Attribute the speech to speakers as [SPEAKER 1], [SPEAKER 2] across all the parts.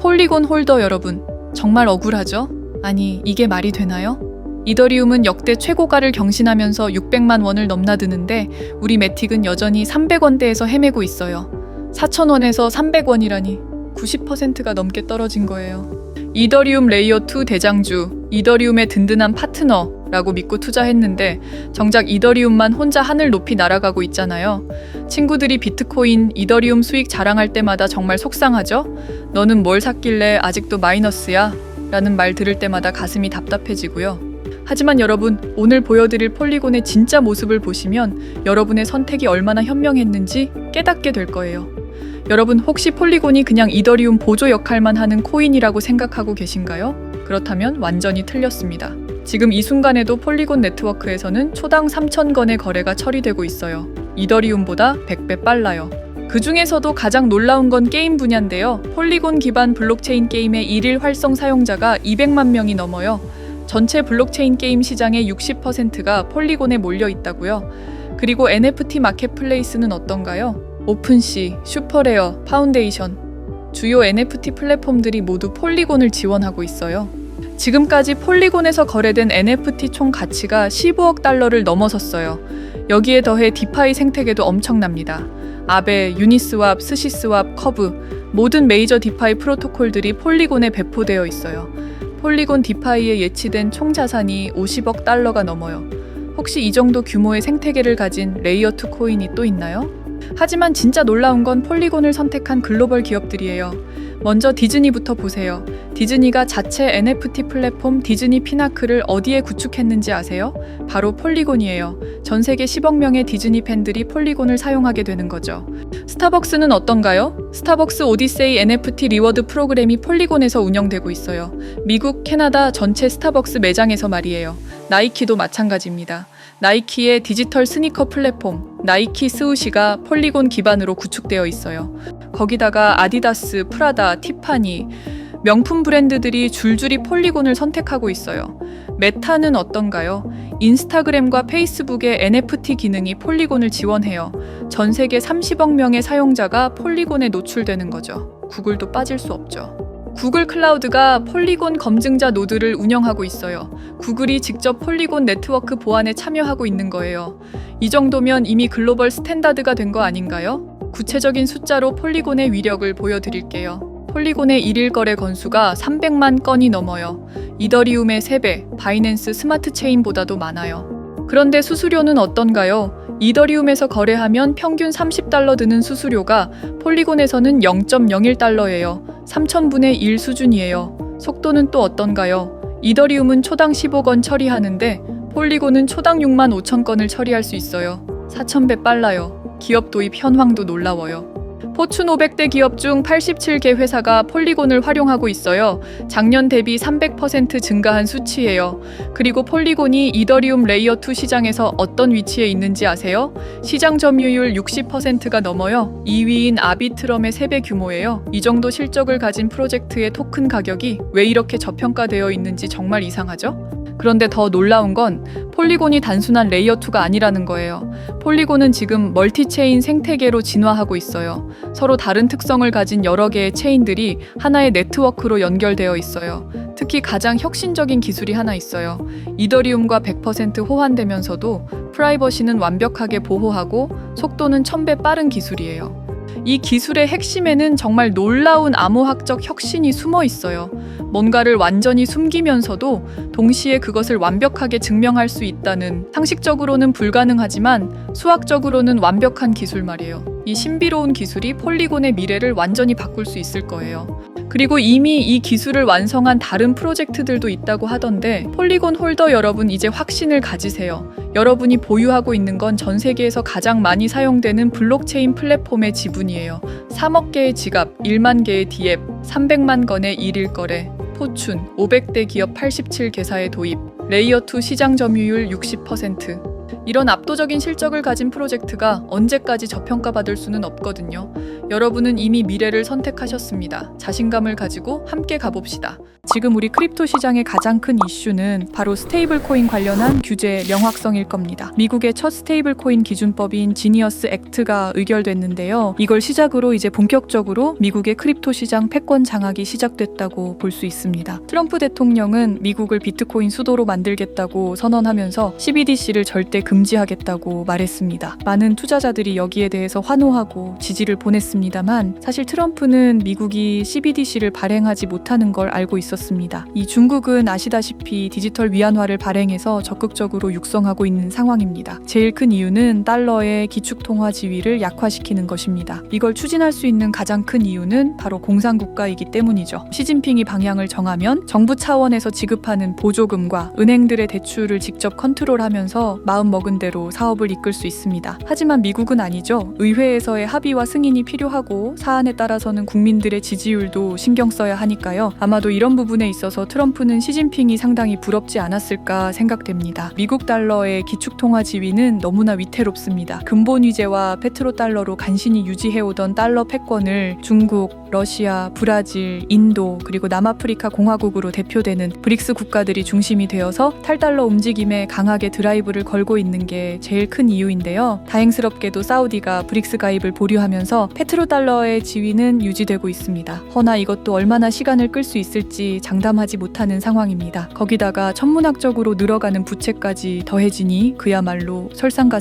[SPEAKER 1] 폴리곤 홀더 여러분, 정말 억울하죠? 아니, 이게 말이 되나요? 이더리움은 역대 최고가를 경신하면서 600만 원을 넘나드는데 우리 매틱은 여전히 300원대에서 헤매고 있어요. 4,000원에서 300원이라니 90%가 넘게 떨어진 거예요. 이더리움 레이어2 대장주, 이더리움의 든든한 파트너라고 믿고 투자했는데 정작 이더리움만 혼자 하늘 높이 날아가고 있잖아요. 친구들이 비트코인, 이더리움 수익 자랑할 때마다 정말 속상하죠? 너는 뭘 샀길래 아직도 마이너스야? 라는 말 들을 때마다 가슴이 답답해지고요. 하지만 여러분, 오늘 보여드릴 폴리곤의 진짜 모습을 보시면 여러분의 선택이 얼마나 현명했는지 깨닫게 될 거예요. 여러분, 혹시 폴리곤이 그냥 이더리움 보조 역할만 하는 코인이라고 생각하고 계신가요? 그렇다면 완전히 틀렸습니다. 지금 이 순간에도 폴리곤 네트워크에서는 초당 3,000건의 거래가 처리되고 있어요. 이더리움보다 100배 빨라요. 그 중에서도 가장 놀라운 건 게임 분야인데요. 폴리곤 기반 블록체인 게임의 일일 활성 사용자가 200만 명이 넘어요. 전체 블록체인 게임 시장의 60%가 폴리곤에 몰려 있다고요. 그리고 NFT 마켓플레이스는 어떤가요? 오픈시, 슈퍼레어, 파운데이션, 주요 NFT 플랫폼들이 모두 폴리곤을 지원하고 있어요. 지금까지 폴리곤에서 거래된 NFT 총 가치가 15억 달러를 넘어섰어요. 여기에 더해 디파이 생태계도 엄청납니다. 아베, 유니스왑, 스시스왑, 커브, 모든 메이저 디파이 프로토콜들이 폴리곤에 배포되어 있어요. 폴리곤 디파이에 예치된 총 자산이 50억 달러가 넘어요. 혹시 이 정도 규모의 생태계를 가진 레이어2 코인이 또 있나요? 하지만 진짜 놀라운 건 폴리곤을 선택한 글로벌 기업들이에요. 먼저 디즈니부터 보세요. 디즈니가 자체 NFT 플랫폼 디즈니 피나클을 어디에 구축했는지 아세요? 바로 폴리곤이에요. 전 세계 10억 명의 디즈니 팬들이 폴리곤을 사용하게 되는 거죠. 스타벅스는 어떤가요? 스타벅스 오디세이 NFT 리워드 프로그램이 폴리곤에서 운영되고 있어요. 미국, 캐나다 전체 스타벅스 매장에서 말이에요. 나이키도 마찬가지입니다. 나이키의 디지털 스니커 플랫폼 나이키 스우시가 폴리곤 기반으로 구축되어 있어요. 거기다가 아디다스, 프라다, 티파니, 명품 브랜드들이 줄줄이 폴리곤을 선택하고 있어요. 메타는 어떤가요? 인스타그램과 페이스북의 NFT 기능이 폴리곤을 지원해요. 전 세계 30억 명의 사용자가 폴리곤에 노출되는 거죠. 구글도 빠질 수 없죠. 구글 클라우드가 폴리곤 검증자 노드를 운영하고 있어요. 구글이 직접 폴리곤 네트워크 보안에 참여하고 있는 거예요. 이 정도면 이미 글로벌 스탠다드가 된 거 아닌가요? 구체적인 숫자로 폴리곤의 위력을 보여드릴게요. 폴리곤의 일일 거래 건수가 300만 건이 넘어요. 이더리움의 3배, 바이낸스 스마트 체인보다도 많아요. 그런데 수수료는 어떤가요? 이더리움에서 거래하면 평균 30달러 드는 수수료가 폴리곤에서는 0.01달러예요. 3000분의 1 수준이에요. 속도는 또 어떤가요? 이더리움은 초당 15건 처리하는데 폴리곤은 초당 6만 5천 건을 처리할 수 있어요. 4,000배 빨라요. 기업 도입 현황도 놀라워요. 포춘 500대 기업 중 87개 회사가 폴리곤을 활용하고 있어요. 작년 대비 300% 증가한 수치예요. 그리고 폴리곤이 이더리움 레이어2 시장에서 어떤 위치에 있는지 아세요? 시장 점유율 60%가 넘어요. 2위인 아비트럼의 3배 규모예요. 이 정도 실적을 가진 프로젝트의 토큰 가격이 왜 이렇게 저평가되어 있는지 정말 이상하죠? 그런데 더 놀라운 건 폴리곤이 단순한 레이어2가 아니라는 거예요. 폴리곤은 지금 멀티체인 생태계로 진화하고 있어요. 서로 다른 특성을 가진 여러 개의 체인들이 하나의 네트워크로 연결되어 있어요. 특히 가장 혁신적인 기술이 하나 있어요. 이더리움과 100% 호환되면서도 프라이버시는 완벽하게 보호하고 속도는 1000배 빠른 기술이에요. 이 기술의 핵심에는 정말 놀라운 암호학적 혁신이 숨어 있어요. 뭔가를 완전히 숨기면서도 동시에 그것을 완벽하게 증명할 수 있다는, 상식적으로는 불가능하지만 수학적으로는 완벽한 기술 말이에요. 이 신비로운 기술이 폴리곤의 미래를 완전히 바꿀 수 있을 거예요. 그리고 이미 이 기술을 완성한 다른 프로젝트들도 있다고 하던데 폴리곤 홀더 여러분, 이제 확신을 가지세요. 여러분이 보유하고 있는 건 전 세계에서 가장 많이 사용되는 블록체인 플랫폼의 지분이에요. 3억 개의 지갑, 1만 개의 디앱, 300만 건의 일일 거래, 포춘, 500대 기업 87개사의 도입, 레이어2 시장 점유율 60%. 이런 압도적인 실적을 가진 프로젝트가 언제까지 저평가받을 수는 없거든요. 여러분은 이미 미래를 선택하셨습니다. 자신감을 가지고 함께 가봅시다. 지금 우리 크립토 시장의 가장 큰 이슈는 바로 스테이블 코인 관련한 규제 명확성일 겁니다. 미국의 첫 스테이블 코인 기준법인 지니어스 액트가 의결됐는데요. 이걸 시작으로 이제 본격적으로 미국의 크립토 시장 패권 장악이 시작됐다고 볼 수 있습니다. 트럼프 대통령은 미국을 비트코인 수도로 만들겠다고 선언하면서 CBDC를 절대 금지하겠다고 말했습니다. 많은 투자자들이 여기에 대해서 환호하고 지지를 보냈습니다만 사실 트럼프는 미국이 CBDC를 발행하지 못하는 걸 알고 있었습니다. 이 중국은 아시다시피 디지털 위안화를 발행해서 적극적으로 육성하고 있는 상황입니다. 제일 큰 이유는 달러의 기축통화 지위를 약화시키는 것입니다. 이걸 추진할 수 있는 가장 큰 이유는 바로 공산국가이기 때문이죠. 시진핑이 방향을 정하면 정부 차원에서 지급하는 보조금과 은행들의 대출을 직접 컨트롤하면서 마음먹은 대로 사업을 이끌 수 있습니다. 하지만 미국은 아니죠. 의회에서의 합의와 승인이 필요하고 사안에 따라서는 국민들의 지지율도 신경 써야 하니까요. 아마도 이런 부분에 있어서 트럼프는 시진핑이 상당히 부럽지 않았을까 생각됩니다. 미국 달러의 기축통화 지위는 너무나 위태롭습니다. 근본 위제와 페트로달러로 간신히 유지해오던 달러 패권을 중국, 러시아, 브라질, 인도 그리고 남아프리카 공화국으로 대표되는 브릭스 국가들이 중심이 되어서 탈달러 움직임에 강하게 드라이브를 걸고 있는 게 제일 큰 이유인데요. 다행스럽게도 사우디가 브릭스 가입을 보류하면서 페트로달러의 지위는 유지되고 있습니다. 허나 이것도 얼마나 시간을 끌 수 있을지 장담하지 못하는 상황입니다. 거기다가 천문학적으로 늘어가는 부채까지 더해지니 그야말로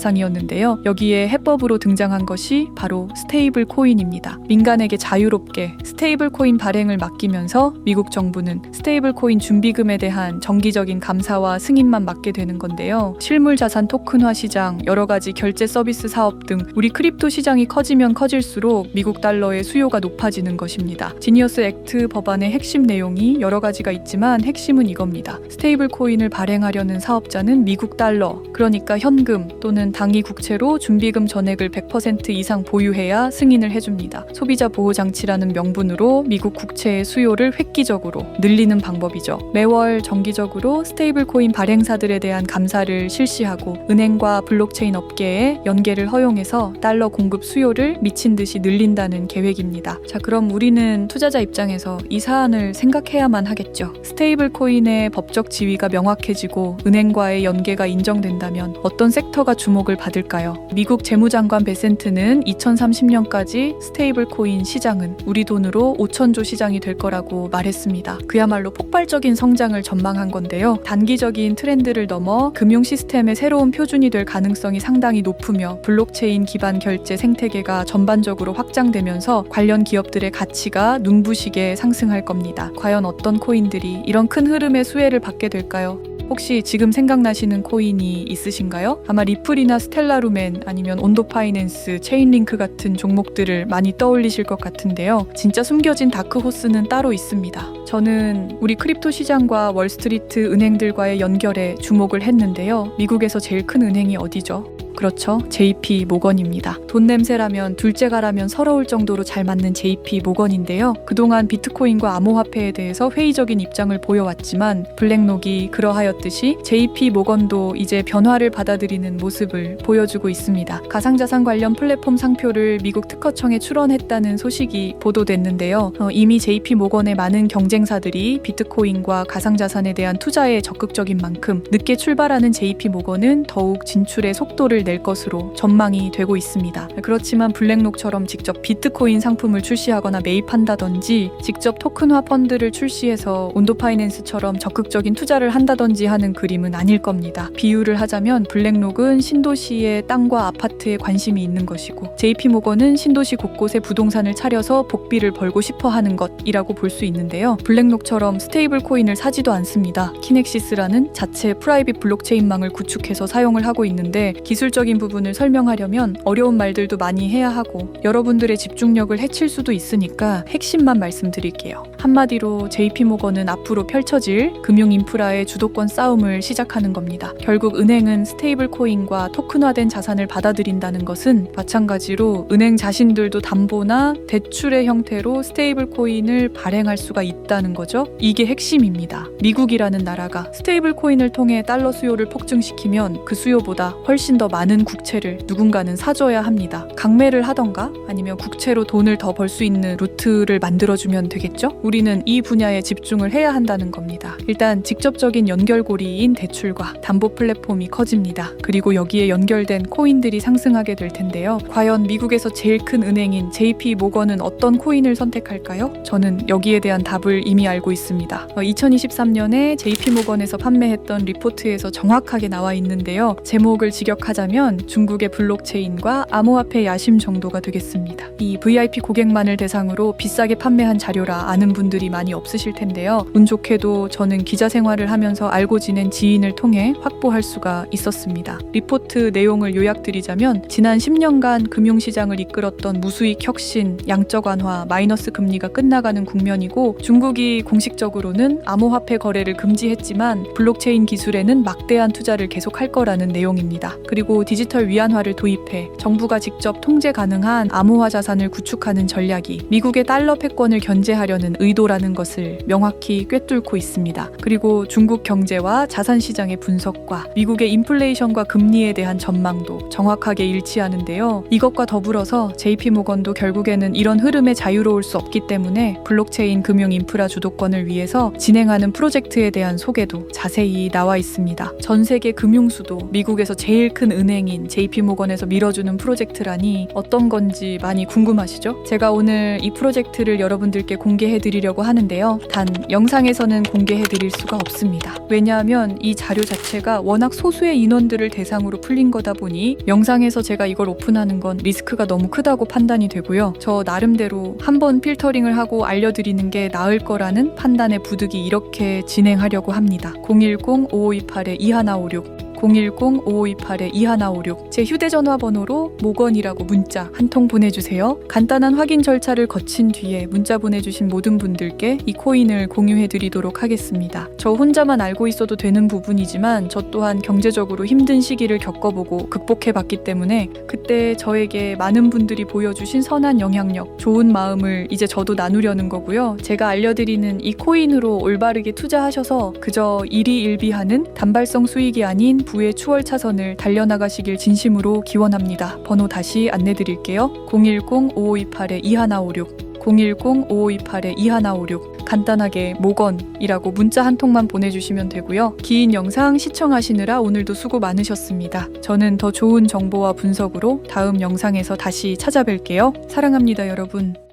[SPEAKER 1] 설상가상이었는데요. 여기에 해법으로 등장한 것이 바로 스테이블 코인입니다. 민간에게 자유롭게 스테이블 코인 발행을 맡기면서 미국 정부는 스테이블 코인 준비금에 대한 정기적인 감사와 승인만 맡게 되는 건데요. 실물 자산 토큰화 시장, 여러 가지 결제 서비스 사업 등 우리 크립토 시장이 커지면 커질수록 미국 달러의 수요가 높아지는 것입니다. 지니어스 액트 법안의 핵심 내용이 여러 가지가 있지만 핵심은 이겁니다. 스테이블 코인을 발행하려는 사업자는 미국 달러, 그러니까 현금 또는 당위 국채로 준비금 전액을 100% 이상 보유해야 승인을 해줍니다. 소비자 보호 장치라는 명분으로 미국 국채의 수요를 획기적으로 늘리는 방법이죠. 매월 정기적으로 스테이블 코인 발행사들에 대한 감사를 실시하고 은행과 블록체인 업계에 연계를 허용해서 달러 공급 수요를 미친 듯이 늘린다는 계획입니다. 자, 그럼 우리는 투자자 입장에서 이 사안을 생각해야만 하겠죠. 스테이블 코인의 법적 지위가 명확해지고 은행과의 연계가 인정된다면 어떤 섹터가 주목을 받을까요? 미국 재무장관 베센트는 2030년까지 스테이블 코인 시장은 우리 돈으로 5천조 시장이 될 거라고 말했습니다. 그야말로 폭발적인 성장을 전망한 건데요. 단기적인 트렌드를 넘어 금융 시스템의 새로운 표준이 될 가능성이 상당히 높으며 블록체인 기반 결제 생태계가 전반적으로 확장되면서 관련 기업들의 가치가 눈부시게 상승할 겁니다. 과연 어떤 코인들이 이런 큰 흐름의 수혜를 받게 될까요? 혹시 지금 생각나시는 코인이 있으신가요? 아마 리플이나 스텔라루멘 아니면 온도파이낸스, 체인링크 같은 종목들을 많이 떠올리실 것 같은데요. 진짜 숨겨진 다크호스는 따로 있습니다. 저는 우리 크립토 시장과 월스트리트 은행들과의 연결에 주목을 했는데요. 미국에서 제일 큰 은행이 어디죠? 그렇죠. JP 모건입니다. 돈 냄새라면 둘째가라면 서러울 정도로 잘 맞는 JP 모건인데요. 그동안 비트코인과 암호화폐에 대해서 회의적인 입장을 보여왔지만 블랙록이 그러하였듯이 JP 모건도 이제 변화를 받아들이는 모습을 보여주고 있습니다. 가상자산 관련 플랫폼 상표를 미국 특허청에 출원했다는 소식이 보도됐는데요. 이미 JP 모건의 많은 경쟁사들이 비트코인과 가상자산에 대한 투자에 적극적인 만큼 늦게 출발하는 JP 모건은 더욱 진출의 속도를 낼 것으로 전망이 되고 있습니다. 그렇지만 블랙록처럼 직접 비트코인 상품을 출시하거나 매입한다든지 직접 토큰화 펀드를 출시해서 온도파이낸스처럼 적극적인 투자를 한다든지 하는 그림은 아닐 겁니다. 비유를 하자면 블랙록은 신도시의 땅과 아파트에 관심이 있는 것이고 JP모건은 신도시 곳곳에 부동산을 차려서 복비를 벌고 싶어 하는 것이라고 볼 수 있는데요. 블랙록처럼 스테이블 코인을 사지도 않습니다. 키넥시스라는 자체 프라이빗 블록체인망을 구축해서 사용을 하고 있는데 기술적 기술적인 부분을 설명하려면 어려운 말들도 많이 해야 하고 여러분들의 집중력을 해칠 수도 있으니까 핵심만 말씀드릴게요. 한마디로 JP모건은 앞으로 펼쳐질 금융 인프라의 주도권 싸움을 시작하는 겁니다. 결국 은행은 스테이블 코인과 토큰화된 자산을 받아들인다는 것은 마찬가지로 은행 자신들도 담보나 대출의 형태로 스테이블 코인을 발행할 수가 있다는 거죠. 이게 핵심입니다. 미국이라는 나라가 스테이블 코인을 통해 달러 수요를 폭증시키면 그 수요보다 훨씬 더 많은 국채를 누군가는 사줘야 합니다. 강매를 하던가 아니면 국채로 돈을 더 벌 수 있는 루트를 만들어주면 되겠죠? 우리는 이 분야에 집중을 해야 한다는 겁니다. 일단 직접적인 연결고리인 대출과 담보 플랫폼이 커집니다. 그리고 여기에 연결된 코인들이 상승하게 될 텐데요. 과연 미국에서 제일 큰 은행인 JP모건은 어떤 코인을 선택할까요? 저는 여기에 대한 답을 이미 알고 있습니다. 2023년에 JP모건에서 판매했던 리포트에서 정확하게 나와 있는데요. 제목을 직역하자면 중국의 블록체인과 암호화폐 야심 정도가 되겠습니다. 이 VIP 고객만을 대상으로 비싸게 판매한 자료라 아는 분들이 많이 없으실 텐데요. 운 좋게도 저는 기자 생활을 하면서 알고 지낸 지인을 통해 확보할 수가 있었습니다. 리포트 내용을 요약드리자면 지난 10년간 금융시장을 이끌었던 무수익 혁신, 양적 완화, 마이너스 금리가 끝나가는 국면이고 중국이 공식적으로는 암호화폐 거래를 금지했지만 블록체인 기술에는 막대한 투자를 계속할 거라는 내용입니다. 그리고 디지털 위안화를 도입해 정부가 직접 통제 가능한 암호화 자산을 구축하는 전략이 미국의 달러 패권을 견제하려는 의도라는 것을 명확히 꿰뚫고 있습니다. 그리고 중국 경제와 자산 시장의 분석과 미국의 인플레이션과 금리에 대한 전망도 정확하게 일치하는데요. 이것과 더불어서 JP모건도 결국에는 이런 흐름에 자유로울 수 없기 때문에 블록체인 금융 인프라 주도권을 위해서 진행하는 프로젝트에 대한 소개도 자세히 나와 있습니다. 전 세계 금융수도 미국에서 제일 큰 은행인 JP모건에서 밀어주는 프로젝트라니 어떤 건지 많이 궁금하시죠? 제가 오늘 이 프로젝트를 여러분들께 공개해드리려고 하는데요. 단 영상에서는 공개해드릴 수가 없습니다. 왜냐하면 이 자료 자체가 워낙 소수의 인원들을 대상으로 풀린 거다 보니 영상에서 제가 이걸 오픈하는 건 리스크가 너무 크다고 판단이 되고요. 저 나름대로 한번 필터링을 하고 알려드리는 게 나을 거라는 판단에 부득이 이렇게 진행하려고 합니다. 010-5528-2156 010-5528-2156 제 휴대전화 번호로 모건이라고 문자 한 통 보내주세요. 간단한 확인 절차를 거친 뒤에 문자 보내주신 모든 분들께 이 코인을 공유해드리도록 하겠습니다. 저 혼자만 알고 있어도 되는 부분이지만 저 또한 경제적으로 힘든 시기를 겪어보고 극복해봤기 때문에 그때 저에게 많은 분들이 보여주신 선한 영향력, 좋은 마음을 이제 저도 나누려는 거고요. 제가 알려드리는 이 코인으로 올바르게 투자하셔서 그저 일희일비하는 단발성 수익이 아닌 부의 추월 차선을 달려나가시길 진심으로 기원합니다. 번호 다시 안내드릴게요. 010-5528-2156 010-5528-2156 간단하게 모건이라고 문자 한 통만 보내주시면 되고요. 긴 영상 시청하시느라 오늘도 수고 많으셨습니다. 저는 더 좋은 정보와 분석으로 다음 영상에서 다시 찾아뵐게요. 사랑합니다, 여러분.